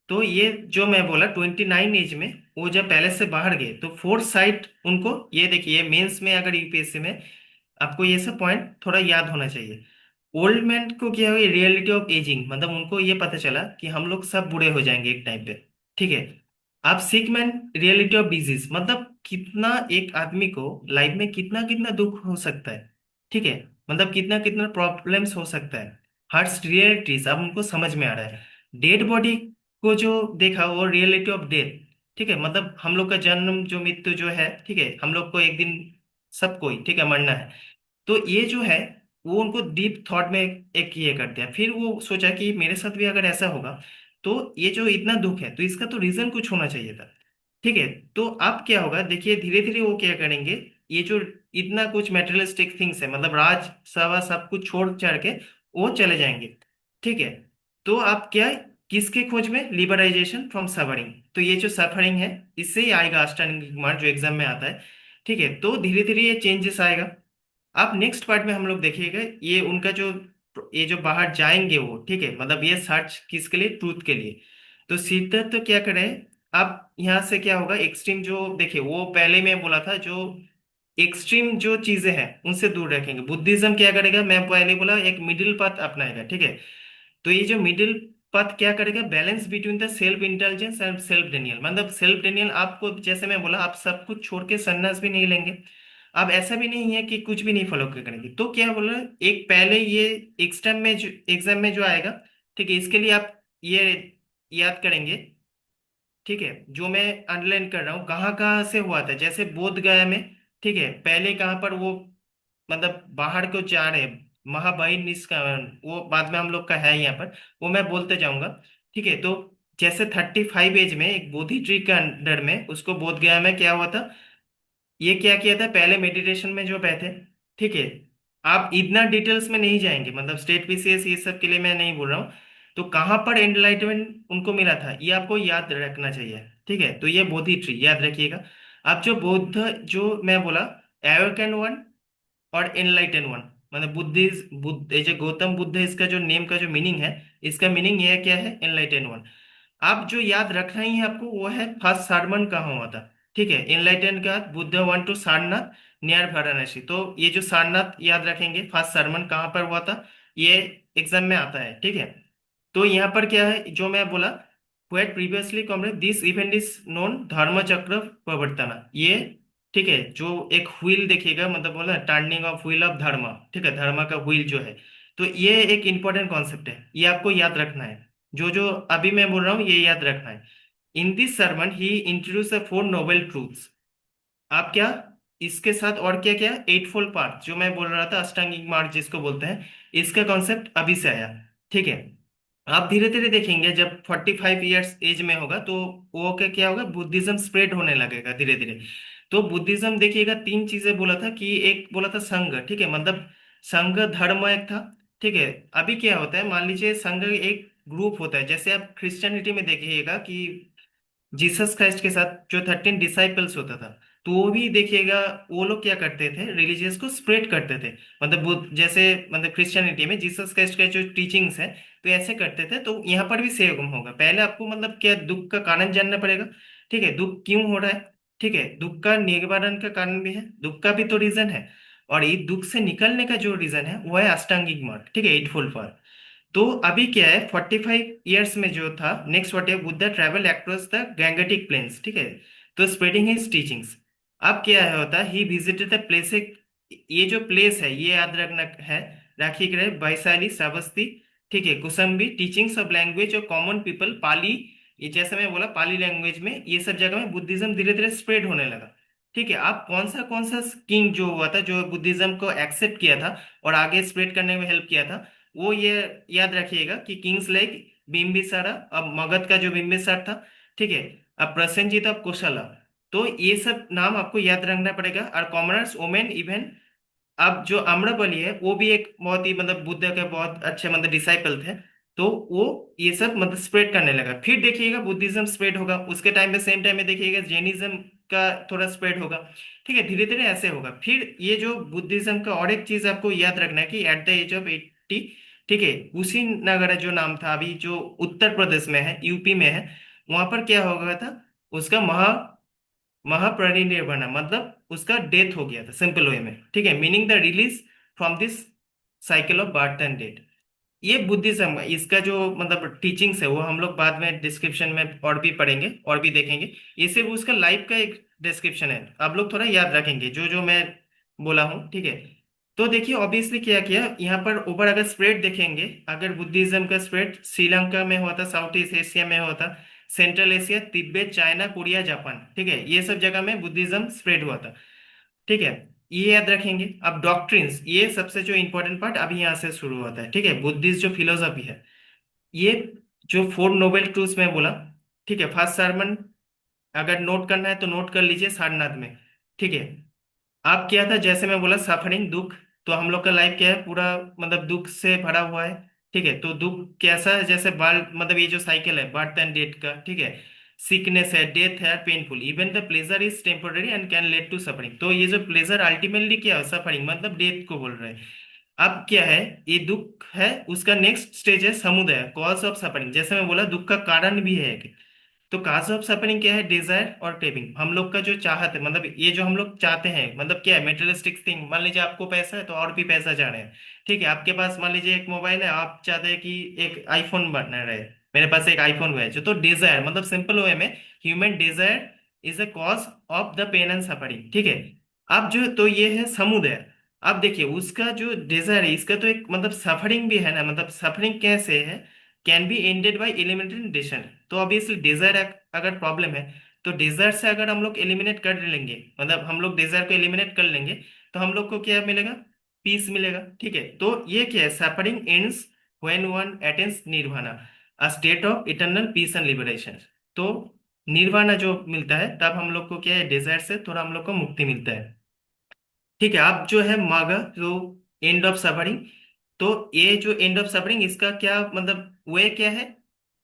तो ये जो मैं बोला 29 एज में वो जब पैलेस से बाहर गए तो फोर्थ साइट उनको, ये देखिए मेंस में अगर यूपीएससी में आपको ये सब पॉइंट थोड़ा याद होना चाहिए। ओल्ड मैन को क्या हुई, रियलिटी ऑफ एजिंग, मतलब उनको ये पता चला कि हम लोग सब बूढ़े हो जाएंगे एक टाइम पे, ठीक है। आप सिक मैन, रियलिटी ऑफ डिजीज, मतलब कितना एक आदमी को लाइफ में कितना कितना दुख हो सकता है, ठीक है, मतलब कितना कितना प्रॉब्लम्स हो सकता है। हर्ष रियलिटीज अब उनको समझ में आ रहा है। डेड बॉडी को जो देखा वो रियलिटी ऑफ डेथ, ठीक है, मतलब हम लोग का जन्म जो मृत्यु जो है, ठीक है, हम लोग को एक दिन सबको ही, ठीक है, मरना है। तो ये जो है वो उनको डीप थॉट में एक ये कर दिया। फिर वो सोचा कि मेरे साथ भी अगर ऐसा होगा तो ये जो इतना दुख है तो इसका तो रीजन कुछ होना चाहिए था, ठीक है। तो अब क्या होगा देखिए, धीरे धीरे वो क्या करेंगे, ये जो इतना कुछ मेटेरियलिस्टिक थिंग्स है, मतलब राज सवा सब कुछ छोड़ छाड़ के वो चले जाएंगे, ठीक है। तो आप क्या, किसके खोज में, लिबराइजेशन फ्रॉम सफरिंग। तो ये जो सफरिंग है इससे ही आएगा अष्टांगिक मार्ग जो एग्जाम में आता है, ठीक है। तो धीरे धीरे ये चेंजेस आएगा। आप नेक्स्ट पार्ट में हम लोग देखिएगा ये उनका जो, ये जो बाहर जाएंगे वो, ठीक है, मतलब ये सर्च किसके लिए, ट्रूथ के लिए। तो सिद्धार्थ तो क्या करें, अब यहाँ से क्या होगा, एक्सट्रीम जो देखिए वो पहले मैं बोला था, जो एक्सट्रीम जो चीजें हैं उनसे दूर रखेंगे। बुद्धिज्म क्या करेगा, मैं पहले बोला एक मिडिल पाथ अपनाएगा, ठीक है। तो ये जो मिडिल पाथ क्या करेगा, balance between the self intelligence and self Daniel, मतलब सेल्फ डेनियल आपको, जैसे मैं बोला, आप सब कुछ छोड़ के संन्यास भी नहीं लेंगे। अब ऐसा भी नहीं है कि कुछ भी नहीं फॉलो करेंगे। तो क्या बोला, एक पहले ये एग्जाम में जो आएगा, ठीक है, इसके लिए आप ये याद करेंगे, ठीक है, जो मैं अंडरलाइन कर रहा हूँ कहाँ कहाँ से हुआ था, जैसे बोध गया में, ठीक है, पहले कहाँ पर वो मतलब बाहर को जा रहे हैं, महाबही निष्काम, वो बाद में हम लोग का है यहाँ पर, वो मैं बोलते जाऊंगा, ठीक है। तो जैसे 35 एज में एक बोधि ट्री के अंडर में उसको बोध गया में क्या हुआ था, ये क्या किया था, पहले मेडिटेशन में जो बैठे, ठीक है। आप इतना डिटेल्स में नहीं जाएंगे, मतलब स्टेट पीसीएस ये सब के लिए मैं नहीं बोल रहा हूँ। तो कहाँ पर एनलाइटमेंट उनको मिला था ये आपको याद रखना चाहिए, ठीक है। तो ये बोधि ट्री याद रखिएगा। अब जो बुद्ध जो मैं बोला, एवेकन वन और एनलाइटन वन, मतलब बुद्ध ये जो गौतम बुद्ध है, इसका जो नेम का जो मीनिंग है, इसका मीनिंग ये क्या है, एनलाइटन वन। आप जो याद रखना ही है आपको वो है फर्स्ट सरमन कहाँ हुआ था, ठीक है। एनलाइटन का Buddha one two Sarnath near Varanasi, तो ये जो सारनाथ याद रखेंगे, फर्स्ट सरमन कहाँ पर हुआ था, ये एग्जाम में आता है, ठीक है। तो यहाँ पर क्या है जो मैं बोला, who had previously committed this event is known धर्म चक्र प्रवर्तन, ये, ठीक है, जो एक व्हील देखिएगा, मतलब बोला टर्निंग ऑफ व्हील ऑफ धर्म, ठीक है, धर्म का व्हील जो है। तो ये एक इंपॉर्टेंट कॉन्सेप्ट है, ये आपको याद रखना है। जो जो अभी मैं बोल रहा हूँ ये याद रखना है। In this sermon he introduce the four noble truths. आप क्या, इसके साथ और क्या क्या, एट फोल्ड पाथ जो मैं बोल रहा था, अष्टांगिक मार्ग जिसको बोलते हैं, इसका कॉन्सेप्ट अभी से आया, ठीक है। आप धीरे धीरे देखेंगे जब 45 ईयर्स एज में होगा तो वो क्या क्या होगा, बुद्धिज्म स्प्रेड होने लगेगा धीरे धीरे। तो बुद्धिज्म देखिएगा तीन चीजें बोला था कि एक बोला था संघ, ठीक है, मतलब संघ धर्म एक था, ठीक है। अभी क्या होता है, मान लीजिए संघ एक ग्रुप होता है, जैसे आप क्रिश्चियनिटी में देखिएगा कि जीसस क्राइस्ट के साथ जो 13 डिसाइपल्स होता था, तो वो भी देखिएगा वो लोग क्या करते थे, रिलीजियस को स्प्रेड करते थे। मतलब जैसे मतलब क्रिश्चियनिटी में जीसस क्राइस्ट के जो टीचिंग्स है तो ऐसे करते थे, तो यहाँ पर भी सेम होगा। पहले आपको मतलब क्या दुख का कारण जानना पड़ेगा, ठीक है, दुख क्यों हो रहा है, ठीक है, दुख का निवारण का कारण भी है, दुख का भी तो रीजन है। और ये दुख से निकलने का जो रीजन है वो है अष्टांगिक मार्ग, ठीक है, एटफोल्ड पाथ। तो अभी क्या है, 45 ईयर्स में जो था, नेक्स्ट व्हाट है, Buddha travel across the Gangetic plains, ठीक है, तो स्प्रेडिंग हिज टीचिंग्स। अब क्या है होता है, ही विजिटेड द प्लेस ये जो प्लेस है ये याद रखना है। राखी ग्रह, वैशाली, श्रावस्ती, ठीक है, कुसुम्बी, टीचिंग्स ऑफ लैंग्वेज और कॉमन पीपल, पाली। ये जैसे मैं बोला पाली लैंग्वेज में, ये सब जगह में बुद्धिज्म धीरे धीरे स्प्रेड होने लगा। ठीक है, आप कौन सा किंग जो हुआ था जो बुद्धिज्म को एक्सेप्ट किया था और आगे स्प्रेड करने में हेल्प किया था, वो ये याद रखिएगा कि किंग्स लाइक बिम्बिसारा, अब मगध का जो बिम्बिसार था, ठीक है, अब प्रसेनजीत, अब कुशला। तो ये सब नाम आपको याद रखना पड़ेगा। और कॉमनर्स, वोमेन, इवन अब जो आम्रपाली है वो भी एक बहुत ही मतलब बुद्ध के बहुत अच्छे मतलब डिसाइपल थे। तो वो ये सब मतलब स्प्रेड करने लगा। फिर देखिएगा बुद्धिज्म स्प्रेड होगा, उसके टाइम में सेम टाइम में देखिएगा जैनिज्म का थोड़ा स्प्रेड होगा। ठीक है, धीरे धीरे ऐसे होगा। फिर ये जो बुद्धिज्म का और एक चीज आपको याद रखना है कि एट द एज ऑफ 80, ठीक है, कुशीनगर जो नाम था अभी जो उत्तर प्रदेश में है, यूपी में है, वहां पर क्या हो गया था, उसका महापरिनिर्वाण, मतलब उसका डेथ हो गया था सिंपल वे में। ठीक है, meaning the release from this cycle of birth and death. ये बुद्धिज्म, इसका जो मतलब टीचिंग्स है वो हम लोग बाद में डिस्क्रिप्शन में और भी पढ़ेंगे और भी देखेंगे। ये सिर्फ उसका लाइफ का एक डिस्क्रिप्शन है, आप लोग थोड़ा याद रखेंगे जो जो मैं बोला हूँ। ठीक है, तो देखिए ऑब्वियसली क्या किया यहाँ पर ऊपर, अगर स्प्रेड देखेंगे, अगर बुद्धिज्म का स्प्रेड श्रीलंका में हुआ था, साउथ ईस्ट एशिया में हुआ था, central Asia, Tibet, China, Korea, Japan, ठीक है, ये सब जगह में बुद्धिज्म स्प्रेड हुआ था। ठीक है, ये याद रखेंगे। अब डॉक्ट्रिन्स, ये सबसे जो इंपॉर्टेंट पार्ट अभी यहाँ से शुरू होता है। ठीक है, बुद्धिस्ट जो फिलोसफी है, ये जो फोर नोबेल ट्रूथ्स में बोला, ठीक है, फर्स्ट सरमन अगर नोट करना है तो नोट कर लीजिए सारनाथ में। ठीक है, अब क्या था, जैसे मैं बोला सफरिंग, दुख, तो हम लोग का लाइफ क्या है, पूरा मतलब दुख से भरा हुआ है। ठीक है, तो दुख कैसा है, जैसे बाल मतलब ये जो साइकिल है बर्थ एंड डेथ का, ठीक है, सिकनेस है, डेथ है, painful, even the pleasure is temporary and can lead to suffering. तो ये जो प्लेजर अल्टीमेटली क्या है, सफरिंग मतलब डेथ को बोल रहे हैं। अब क्या है, ये दुख है, उसका नेक्स्ट स्टेज है समुदय, कॉज ऑफ सफरिंग। जैसे मैं बोला दुख का कारण भी है। तो काज ऑफ सफरिंग क्या है, डिजायर और क्रेविंग, हम लोग का जो चाहत है, मतलब ये जो हम लोग चाहते हैं, मतलब क्या है, मेटेरियलिस्टिक थिंग। मान लीजिए आपको पैसा है तो और भी पैसा चाह रहे हैं। ठीक है, आपके पास मान लीजिए एक मोबाइल है, आप चाहते हैं कि एक आईफोन बनना रहे, मेरे पास एक आईफोन है जो, तो डिजायर मतलब सिंपल वे में human desire is a cause of the pain and suffering. ठीक है, अब जो तो ये है समुदाय। अब देखिए उसका जो डिजायर है, इसका तो एक मतलब सफरिंग भी है ना, मतलब सफरिंग कैसे है, can be ended by eliminating decision. तो ऑब्वियसली डिजायर अगर प्रॉब्लम है, तो डिजायर से अगर हम लोग एलिमिनेट कर लेंगे, मतलब हम लोग डिजायर को एलिमिनेट कर लेंगे, तो हम लोग को क्या मिलेगा, पीस मिलेगा। ठीक है, तो ये क्या है, suffering ends when one attains nirvana, a state of eternal peace and liberation. तो निर्वाणा जो मिलता है तब हम लोग को क्या है, डिजायर से थोड़ा हम लोग को मुक्ति मिलता है। ठीक है, अब जो है मागा, जो एंड ऑफ सफरिंग, तो ये जो एंड ऑफ सफरिंग, इसका क्या मतलब वे क्या है,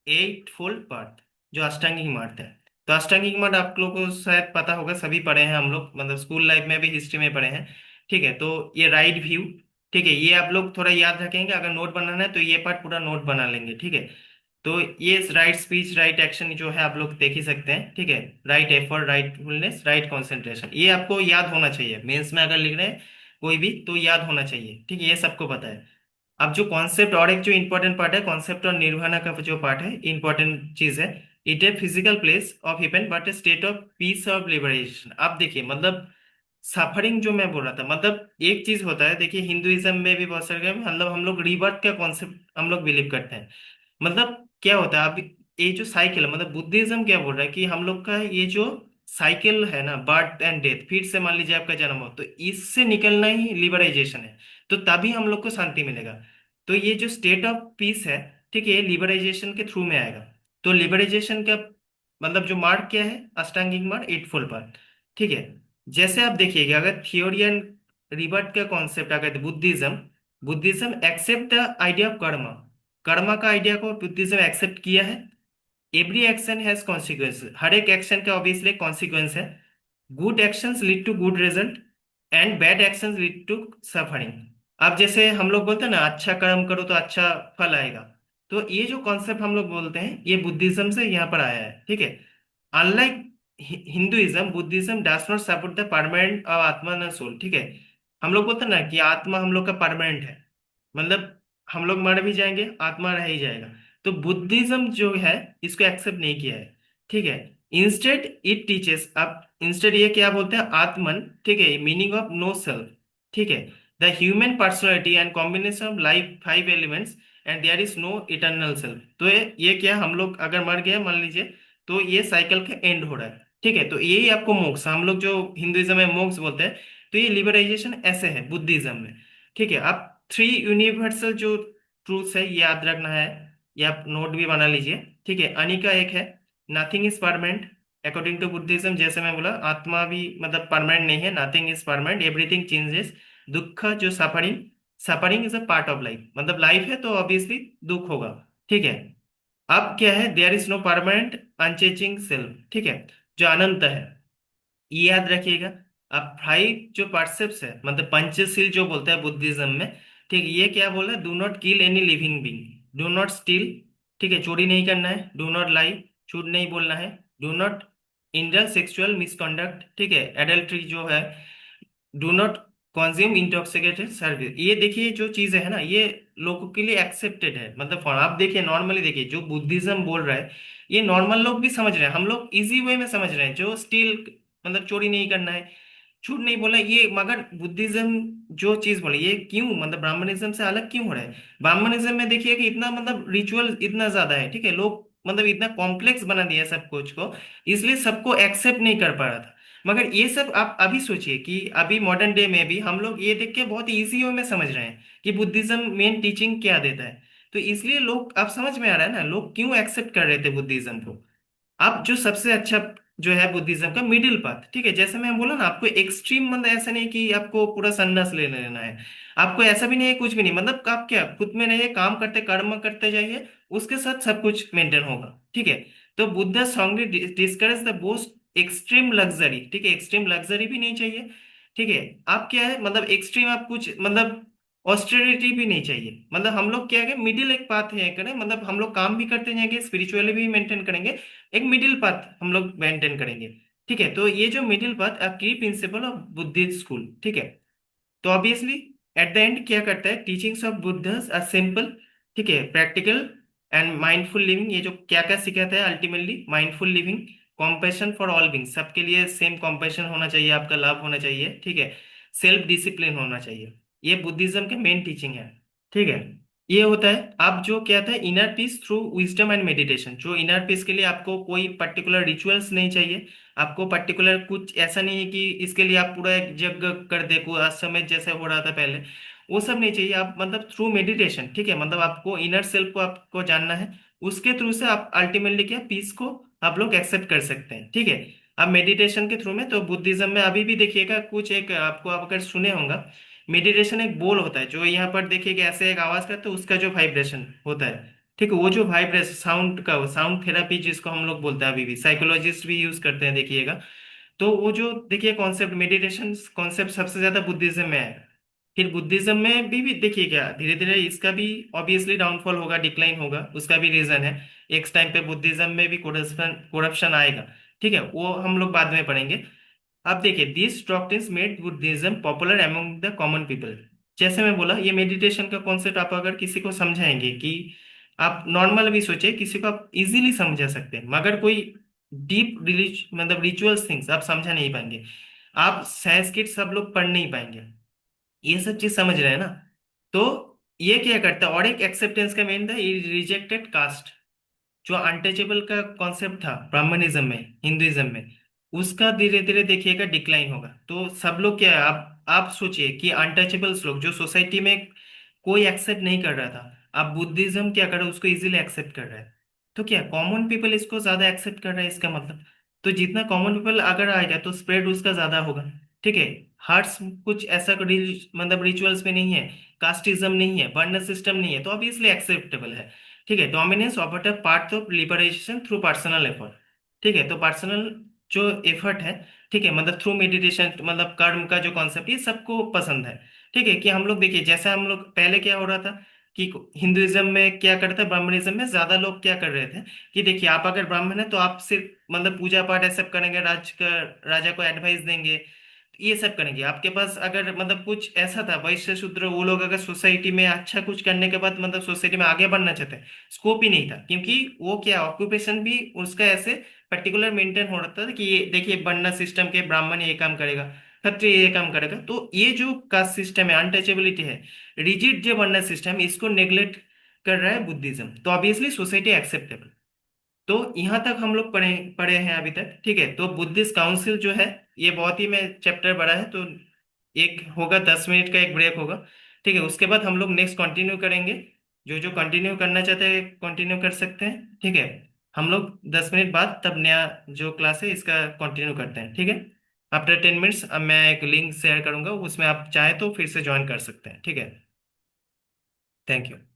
एट फोल्ड पाथ, जो अष्टांगिक मार्ग है। तो अष्टांगिक मार्ग आप लोगों को शायद पता होगा, सभी पढ़े हैं हम लोग, मतलब स्कूल लाइफ में भी, हिस्ट्री में पढ़े हैं। ठीक है, तो ये राइट व्यू, ठीक है, ये आप लोग थोड़ा याद रखेंगे, अगर नोट बनाना है तो ये पार्ट पूरा नोट बना लेंगे। ठीक है, तो ये राइट स्पीच, राइट एक्शन जो है आप लोग देख ही सकते हैं। ठीक है, right effort, right fullness, right concentration, ये आपको याद होना चाहिए, मेंस में अगर लिख रहे हैं कोई भी तो याद होना चाहिए। ठीक है, ये सबको पता है। अब जो कॉन्सेप्ट और एक जो इंपॉर्टेंट पार्ट है, कॉन्सेप्ट और निर्वाणा का जो पार्ट है, इंपॉर्टेंट चीज है, it a physical place of event but A state of peace of liberation. अब देखिए मतलब सफरिंग जो मैं बोल रहा था, मतलब एक चीज होता है, देखिए हिंदुइज्म में भी बहुत सारे मतलब हम लोग रीबर्थ का कॉन्सेप्ट हम लोग बिलीव करते हैं। मतलब क्या होता है, अब ये जो साइकिल है, मतलब बुद्धिज्म क्या बोल रहा है कि हम लोग का ये जो साइकिल है ना, बर्थ एंड डेथ, फिर से मान लीजिए आपका जन्म हो, तो इससे निकलना ही लिबराइजेशन है। तो तभी हम लोग को शांति मिलेगा। तो ये जो स्टेट ऑफ पीस है, ठीक है, ये लिबराइजेशन के थ्रू में आएगा। तो लिबराइजेशन का मतलब जो मार्ग क्या है, अष्टांगिक मार्ग, एट फोल्ड पाथ। ठीक है, जैसे आप देखिएगा अगर थियोरी एंड रिबर्ट का कॉन्सेप्ट अगर Buddhism, Buddhism accept the idea of karma, karma का आइडिया को बुद्धिज्म एक्सेप्ट किया है। एवरी एक्शन हैज कॉन्सिक्वेंस, हर एक एक्शन का ऑब्वियसली कॉन्सिक्वेंस है। Good actions lead to good result and bad actions lead to suffering. अब जैसे हम लोग बोलते हैं ना, अच्छा कर्म करो तो अच्छा फल आएगा। तो ये जो कॉन्सेप्ट हम लोग बोलते हैं, ये बुद्धिज्म से यहाँ पर आया है। ठीक है, unlike Hinduism, Buddhism does not support the permanent of आत्मा न सोल। ठीक है, हम लोग बोलते हैं ना कि आत्मा हम लोग का परमानेंट है, मतलब हम लोग मर भी जाएंगे, आत्मा रह ही जाएगा। तो बुद्धिज्म जो है इसको एक्सेप्ट नहीं किया है। ठीक है, इंस्टेड इट टीचेस, अब इंस्टेड ये क्या बोलते हैं, आत्मन, ठीक है, मीनिंग ऑफ नो सेल्फ। ठीक है। The human personality and combination of life 5 elements and there is no eternal self. तो ये क्या, हम लोग अगर मर गए मान लीजिए, तो ये साइकिल का एंड हो रहा है। ठीक है, तो यही आपको मोक्ष, हम लोग जो हिंदुइज्म में मोक्ष बोलते हैं, तो ये लिबराइजेशन ऐसे है बुद्धिज्म में। ठीक है, आप 3 यूनिवर्सल जो ट्रूथ्स है ये याद रखना है, ये आप नोट भी बना लीजिए। ठीक है, अनिका एक है, nothing is permanent according to Buddhism. जैसे मैं बोला, आत्मा भी मतलब परमानेंट नहीं है, nothing is permanent, everything changes. दुख, जो suffering, suffering is a part of life, मतलब लाइफ है तो ऑब्वियसली दुख होगा। ठीक है। अब क्या है, there is no permanent unchanging self. ठीक है, जो अनंत है, ये याद रखिएगा। अब 5 जो परसेप्ट्स है, मतलब पंचशील जो बोलते हैं बुद्धिज्म में, ठीक है, ये क्या बोला, do not kill any living being, do not steel, ठीक है, चोरी नहीं करना है, डू नॉट लाई, झूठ नहीं बोलना है, do not indulge sexual misconduct, ठीक है, एडल्ट्री जो है, do not consume intoxicated service. ये देखिए जो चीजें है ना, ये लोगों के लिए एक्सेप्टेड है, मतलब आप देखिए नॉर्मली, देखिए जो बुद्धिज्म बोल रहा है, ये नॉर्मल लोग भी समझ रहे हैं, हम लोग इजी वे में समझ रहे हैं, जो स्टील मतलब चोरी नहीं करना है, झूठ नहीं बोला ये। मगर बुद्धिज्म जो चीज बोले, ये क्यों मतलब ब्राह्मणिज्म से अलग क्यों हो रहा है? ब्राह्मणिज्म में देखिए कि इतना मतलब रिचुअल इतना ज्यादा है, ठीक है, लोग मतलब इतना कॉम्प्लेक्स बना दिया है सब कुछ को, इसलिए सबको एक्सेप्ट नहीं कर पा रहा था। मगर ये सब आप अभी सोचिए कि अभी मॉडर्न डे में भी हम लोग ये देख के बहुत इजी वे में समझ रहे हैं कि बुद्धिज्म मेन टीचिंग क्या देता है। तो इसलिए लोग, अब समझ में आ रहा है ना लोग क्यों एक्सेप्ट कर रहे थे बुद्धिज्म को। अब जो सबसे अच्छा जो है बुद्धिज्म का मिडिल पाथ, ठीक है, जैसे मैं बोला ना, आपको एक्सट्रीम मतलब ऐसा नहीं कि आपको पूरा सन्यास ले लेना है, आपको ऐसा भी नहीं है, कुछ भी नहीं, मतलब आप क्या खुद में नहीं है, काम करते कर्म करते जाइए, उसके साथ सब कुछ मेंटेन होगा। ठीक है, तो Buddha strongly discourage the most extreme luxury, ठीक है, एक्सट्रीम लग्जरी भी नहीं चाहिए। ठीक है, आप क्या है मतलब एक्सट्रीम, आप कुछ मतलब ऑस्टेरिटी भी नहीं चाहिए, मतलब हम लोग क्या है मिडिल एक पाथ है करें, मतलब हम लोग काम भी करते जाएंगे, स्पिरिचुअली भी मेंटेन करेंगे, एक मिडिल पाथ हम लोग मेंटेन करेंगे। ठीक है, तो ये जो मिडिल पाथ अ की प्रिंसिपल ऑफ बुद्धिस्ट स्कूल। ठीक है, तो ऑब्वियसली एट द एंड क्या करता है, टीचिंग्स ऑफ बुद्धस आर सिंपल, ठीक है, प्रैक्टिकल एंड माइंडफुल लिविंग। ये जो क्या क्या सिखाता है ultimately, mindful living, compassion for all being, सबके लिए सेम कॉम्पैशन होना चाहिए, आपका लव होना चाहिए। ठीक है, सेल्फ डिसिप्लिन होना चाहिए, ये बुद्धिज्म के मेन टीचिंग है। ठीक है, ये होता है। आप जो क्या था, inner peace through wisdom and meditation, जो इनर पीस के लिए आपको कोई पर्टिकुलर रिचुअल्स नहीं चाहिए, आपको पर्टिकुलर कुछ ऐसा नहीं है कि इसके लिए आप पूरा एक यज्ञ कर देखो आज समय जैसे हो रहा था पहले, वो सब नहीं चाहिए। आप मतलब थ्रू मेडिटेशन, ठीक है, मतलब आपको इनर सेल्फ को आपको जानना है, उसके थ्रू से आप अल्टीमेटली क्या पीस को आप लोग एक्सेप्ट कर सकते हैं। ठीक है, अब मेडिटेशन के थ्रू में, तो बुद्धिज्म में अभी भी देखिएगा कुछ एक आपको, आप अगर सुने होंगे, मेडिटेशन एक बोल होता है, जो यहाँ पर देखिएगा ऐसे एक आवाज करते हैं, उसका जो वाइब्रेशन होता है, ठीक है, वो जो वाइब्रेशन साउंड का, साउंड थेरापी जिसको हम लोग बोलते हैं, अभी भी साइकोलॉजिस्ट भी यूज करते हैं, देखिएगा। तो वो जो देखिए कॉन्सेप्ट, मेडिटेशन कॉन्सेप्ट सबसे ज्यादा बुद्धिज्म में है। फिर बुद्धिज्म में भी देखिए क्या धीरे धीरे इसका भी ऑब्वियसली डाउनफॉल होगा, डिक्लाइन होगा, उसका भी रीजन है। एक टाइम पे बुद्धिज्म में भी करप्शन करप्शन आएगा। ठीक है, वो हम लोग बाद में पढ़ेंगे। अब देखिए, this doctrines made Buddhism popular among the common people. जैसे मैं बोला, ये मेडिटेशन का कॉन्सेप्ट आप अगर किसी को समझाएंगे कि आप नॉर्मल भी सोचे, किसी को आप इजीली समझा सकते हैं, मगर कोई डीप मतलब रिचुअल्स थिंग्स आप समझा नहीं पाएंगे, आप संस्कृत सब लोग पढ़ नहीं पाएंगे, ये सब चीज समझ रहे हैं ना। तो ये क्या करता है, और एक एक्सेप्टेंस का मेन था, रिजेक्टेड कास्ट, जो अनटचेबल का कॉन्सेप्ट था ब्राह्मणिज्म में, हिंदुइज्म में, उसका धीरे धीरे देखिएगा डिक्लाइन होगा। तो सब लोग क्या है, आप सोचिए कि अनटचेबल्स लोग जो सोसाइटी में कोई एक्सेप्ट नहीं कर रहा था, अब बुद्धिज्म क्या कर रहा है, उसको इजीली एक्सेप्ट कर रहा है। तो क्या कॉमन पीपल इसको ज्यादा एक्सेप्ट कर रहा है, इसका मतलब, तो जितना कॉमन पीपल अगर आएगा तो स्प्रेड उसका ज्यादा होगा। ठीक है, हार्ट्स कुछ ऐसा मतलब रिचुअल्स में नहीं है, कास्टिज्म नहीं है, वर्ण सिस्टम नहीं है, तो ऑब्वियसली एक्सेप्टेबल है। ठीक है, dominance of a part of liberation through personal effort. ठीक है, तो पर्सनल जो एफर्ट है, ठीक है, मतलब थ्रू मेडिटेशन, मतलब कर्म का जो कॉन्सेप्ट, ये सबको पसंद है। ठीक है, कि हम लोग देखिए जैसे हम लोग पहले क्या हो रहा था कि हिंदुइज्म में क्या करता है, ब्राह्मणिज्म में ज्यादा लोग क्या कर रहे थे कि देखिए आप अगर ब्राह्मण है तो आप सिर्फ मतलब पूजा पाठ ऐसा करेंगे, राजा को एडवाइस देंगे, ये सब करेंगे। आपके पास अगर मतलब कुछ ऐसा था वैश्य शूद्र, वो लोग अगर सोसाइटी में अच्छा कुछ करने के बाद मतलब सोसाइटी में आगे बढ़ना चाहते हैं, स्कोप ही नहीं था, क्योंकि वो क्या ऑक्यूपेशन भी उसका ऐसे पर्टिकुलर मेंटेन हो रहा था कि ये देखिए बनना सिस्टम के ब्राह्मण ये काम करेगा। क्षत्रिय ये काम करेगा। तो ये जो कास्ट सिस्टम है, अनटचेबिलिटी है, रिजिड जो वर्णन सिस्टम, इसको नेग्लेक्ट कर रहा है बुद्धिज्म, तो ऑब्वियसली सोसाइटी एक्सेप्टेबल। तो यहाँ तक हम लोग पढ़े पढ़े हैं अभी तक, ठीक है। तो बुद्धिस्ट काउंसिल जो है, ये बहुत ही में चैप्टर बड़ा है, तो एक होगा 10 मिनट का एक ब्रेक होगा, ठीक है। उसके बाद हम लोग नेक्स्ट कंटिन्यू करेंगे। जो जो कंटिन्यू करना चाहते हैं कंटिन्यू कर सकते हैं, ठीक है। हम लोग 10 मिनट बाद तब नया जो क्लास है इसका कंटिन्यू करते हैं, ठीक है। आफ्टर 10 मिनट्स अब मैं एक लिंक शेयर करूंगा, उसमें आप चाहे तो फिर से ज्वाइन कर सकते हैं, ठीक है। Thank you.